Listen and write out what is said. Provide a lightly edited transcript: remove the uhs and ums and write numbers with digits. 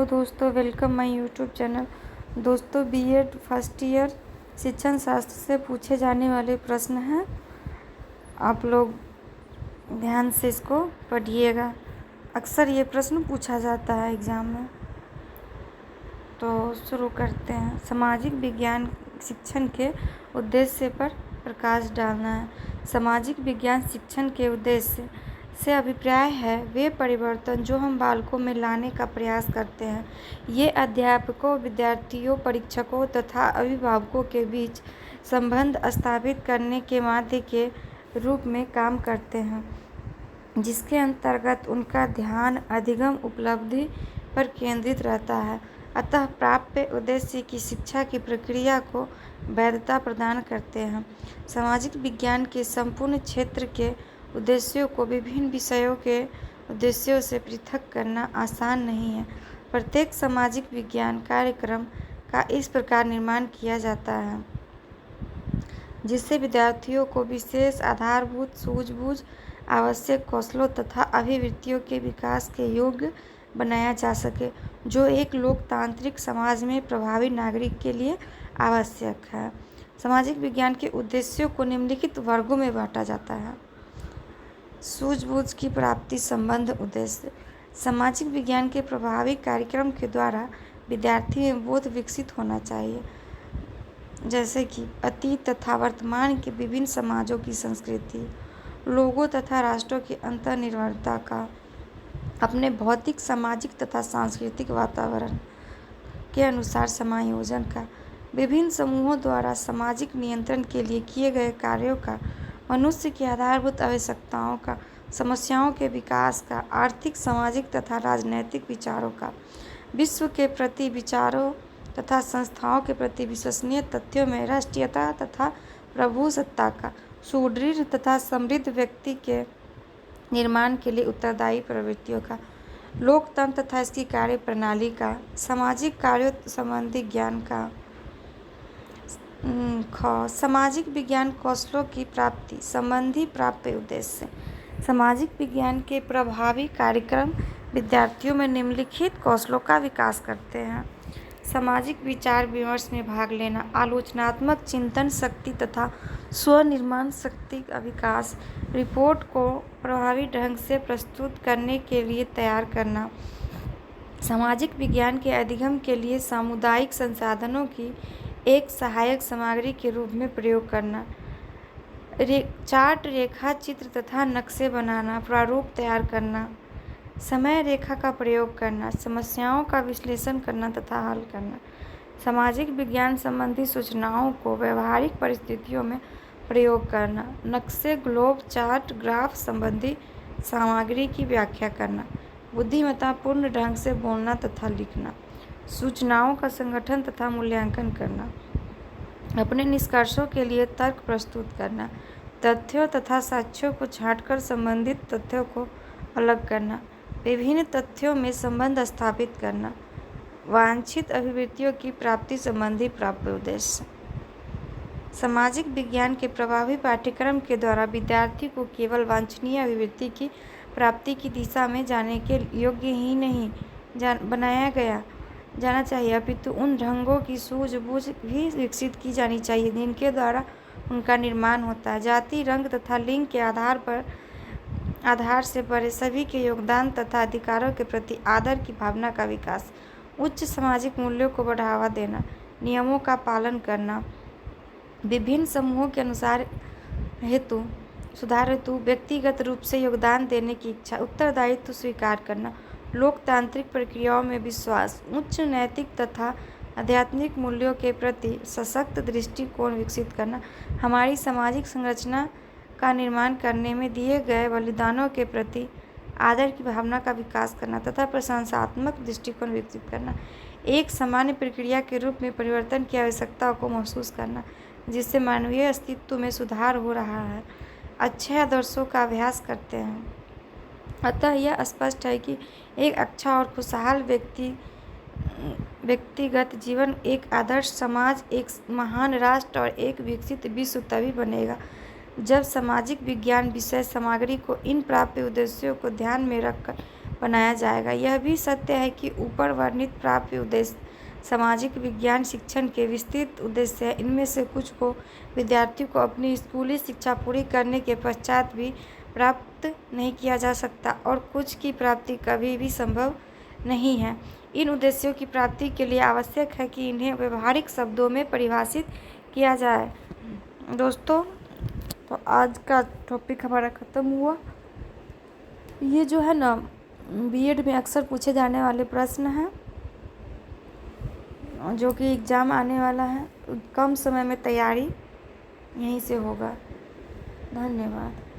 Hello दोस्तों, welcome my YouTube channel. दोस्तों, BEd first year शिक्षण शास्त्र से पूछे जाने वाले प्रश्न हैं। आप लोग ध्यान से इसको पढ़िएगा। अक्सर ये प्रश्न पूछा जाता है एग्ज़ाम में। तो शुरू करते हैं। सामाजिक विज्ञान शिक्षण के उद्देश्य पर प्रकाश डालना है। सामाजिक विज्ञान शिक्षण के उद्देश्य से अभिप्राय है वे परिवर्तन जो हम बालकों में लाने का प्रयास करते हैं। ये अध्यापकों, विद्यार्थियों, परीक्षकों तथा अभिभावकों के बीच संबंध स्थापित करने के माध्यम के रूप में काम करते हैं, जिसके अंतर्गत उनका ध्यान अधिगम उपलब्धि पर केंद्रित रहता है। अतः प्राप्य उद्देश्य की शिक्षा की प्रक्रिया को वैधता प्रदान करते हैं। सामाजिक विज्ञान के संपूर्ण क्षेत्र के उद्देश्यों को विभिन्न विषयों के उद्देश्यों से पृथक करना आसान नहीं है। प्रत्येक सामाजिक विज्ञान कार्यक्रम का इस प्रकार निर्माण किया जाता है जिससे विद्यार्थियों को विशेष आधारभूत सूझबूझ, आवश्यक कौशलों तथा अभिवृत्तियों के विकास के योग्य बनाया जा सके, जो एक लोकतांत्रिक समाज में प्रभावी नागरिक के लिए आवश्यक है। सामाजिक विज्ञान के उद्देश्यों को निम्नलिखित वर्गों में बांटा जाता है। सूझबूझ की प्राप्ति संबंध उद्देश्य। सामाजिक विज्ञान के प्रभावी कार्यक्रम के द्वारा विद्यार्थी में बोध विकसित होना चाहिए, जैसे कि अतीत तथा वर्तमान के विभिन्न समाजों की संस्कृति, लोगों तथा राष्ट्रों की अंतर्निर्भरता का, अपने भौतिक, सामाजिक तथा सांस्कृतिक वातावरण के अनुसार समायोजन का, विभिन्न समूहों द्वारा सामाजिक नियंत्रण के लिए किए गए कार्यों का, मनुष्य की आधारभूत आवश्यकताओं का, समस्याओं के विकास का, आर्थिक, सामाजिक तथा राजनैतिक विचारों का, विश्व के प्रति विचारों तथा संस्थाओं के प्रति विश्वसनीय तथ्यों में राष्ट्रीयता तथा प्रभुसत्ता का, सुदृढ़ तथा समृद्ध व्यक्ति के निर्माण के लिए उत्तरदायी प्रवृत्तियों का, लोकतंत्र तथा इसकी कार्य प्रणाली का, सामाजिक कार्यों संबंधी ज्ञान का। सामाजिक विज्ञान कौशलों की प्राप्ति संबंधी प्राप्य उद्देश्य। सामाजिक विज्ञान के प्रभावी कार्यक्रम विद्यार्थियों में निम्नलिखित कौशलों का विकास करते हैं। सामाजिक विचार विमर्श में भाग लेना, आलोचनात्मक चिंतन शक्ति तथा स्वनिर्माण शक्ति का विकास, रिपोर्ट को प्रभावी ढंग से प्रस्तुत करने के लिए तैयार करना, सामाजिक विज्ञान के अधिगम के लिए सामुदायिक संसाधनों की एक सहायक सामग्री के रूप में प्रयोग करना, चार्ट, रेखा चित्र तथा नक्शे बनाना, प्रारूप तैयार करना, समय रेखा का प्रयोग करना, समस्याओं का विश्लेषण करना तथा हल करना, सामाजिक विज्ञान संबंधी सूचनाओं को व्यवहारिक परिस्थितियों में प्रयोग करना, नक्शे, ग्लोब, चार्ट, ग्राफ संबंधी सामग्री की व्याख्या करना, बुद्धिमत्तापूर्ण ढंग से बोलना तथा लिखना, सूचनाओं का संगठन तथा मूल्यांकन करना, अपने निष्कर्षों के लिए तर्क प्रस्तुत करना, तथ्यों तथा साक्ष्यों को छांटकर संबंधित तथ्यों को अलग करना, विभिन्न तथ्यों में संबंध स्थापित करना, वांछित अभिवृत्तियों की प्राप्ति संबंधी प्राप्य उद्देश्य। सामाजिक विज्ञान के प्रभावी पाठ्यक्रम के द्वारा विद्यार्थी को केवल वांछनीय अभिवृत्ति की प्राप्ति की दिशा में जाने के योग्य ही नहीं बनाया जाना चाहिए, अपितु उन ढंगों की सूझबूझ भी विकसित की जानी चाहिए जिनके द्वारा उनका निर्माण होता है। जाति, रंग तथा लिंग के आधार से परे सभी के योगदान तथा अधिकारों के प्रति आदर की भावना का विकास, उच्च सामाजिक मूल्यों को बढ़ावा देना, नियमों का पालन करना, विभिन्न समूहों के सुधार हेतु व्यक्तिगत रूप से योगदान देने की इच्छा, उत्तरदायित्व स्वीकार करना, लोकतांत्रिक प्रक्रियाओं में विश्वास, उच्च नैतिक तथा आध्यात्मिक मूल्यों के प्रति सशक्त दृष्टिकोण विकसित करना, हमारी सामाजिक संरचना का निर्माण करने में दिए गए बलिदानों के प्रति आदर की भावना का विकास करना तथा प्रशंसात्मक दृष्टिकोण विकसित करना, एक सामान्य प्रक्रिया के रूप में परिवर्तन की आवश्यकता को महसूस करना जिससे मानवीय अस्तित्व में सुधार हो रहा है, अच्छे आदर्शों का अभ्यास करते हैं। अतः यह स्पष्ट है कि एक अच्छा और खुशहाल व्यक्तिगत जीवन, एक आदर्श समाज, एक महान राष्ट्र और एक विकसित विश्व तभी बनेगा जब सामाजिक विज्ञान विषय सामग्री को इन प्राप्य उद्देश्यों को ध्यान में रखकर बनाया जाएगा। यह भी सत्य है कि ऊपर वर्णित प्राप्य उद्देश्य सामाजिक विज्ञान शिक्षण के विस्तृत उद्देश्य है। इनमें से कुछ को विद्यार्थियों को अपनी स्कूली शिक्षा पूरी करने के पश्चात भी प्राप्त नहीं किया जा सकता और कुछ की प्राप्ति कभी भी संभव नहीं है। इन उद्देश्यों की प्राप्ति के लिए आवश्यक है कि इन्हें व्यवहारिक शब्दों में परिभाषित किया जाए। दोस्तों, तो आज का टॉपिक हमारा ख़त्म हुआ। ये जो है ना, बीएड में अक्सर पूछे जाने वाले प्रश्न हैं, जो कि एग्ज़ाम आने वाला है। कम समय में तैयारी यहीं से होगा। धन्यवाद।